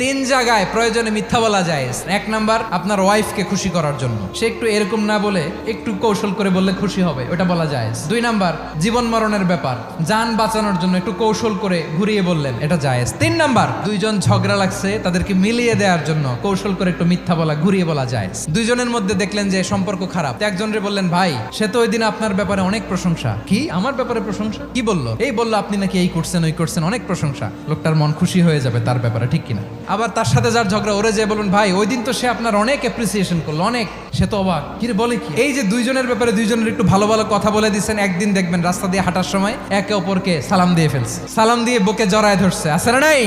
তিন জায়গায় প্রয়োজনে মিথ্যা বলা যায়। এক নাম্বার, আপনার ওয়াইফকে খুশি করার জন্য, সে একটু এরকম না বলে একটু কৌশল করে বললে খুশি হবে, ওটা বলা যায়। দুই নাম্বার, জীবন মরণের ব্যাপার, যান বাঁচানোর জন্য একটু কৌশল করে ঘুরিয়ে বললেন, এটা জায়েজ। তিন নাম্বার, দুইজন ঝগড়া লাগছে তাদেরকে মিলিয়ে দেওয়ার জন্য কৌশল করে একটু মিথ্যা বলা, ঘুরিয়ে বলা যায়। দুইজনের মধ্যে দেখলেন যে সম্পর্ক খারাপ, একজনরে বললেন, ভাই সে তো ওই দিন আপনার ব্যাপারে অনেক প্রশংসা। কি আমার ব্যাপারে প্রশংসা? কি বললো? এই বললো আপনি নাকি এই করছেন ওই করছেন, অনেক প্রশংসা। লোকটার মন খুশি হয়ে যাবে তার ব্যাপারে, ঠিক কিনা? আবার তার সাথে যার ঝগড়া, ওরে যে বলুন, ভাই ওই দিন তো সে আপনার অনেক অ্যাপ্রিসিয়েশন করলো, অনেক, সে তো অবাক, কি রে বলে কি? এই যে দুইজনের ব্যাপারে দুইজনের একটু ভালো ভালো কথা বলে দিচ্ছেন, একদিন দেখবেন রাস্তা দিয়ে হাঁটার সময় একে অপরকে সালাম দিয়ে ফেলছে, সালাম দিয়ে বুকে জড়ায় ধরছে, আছে না নাই?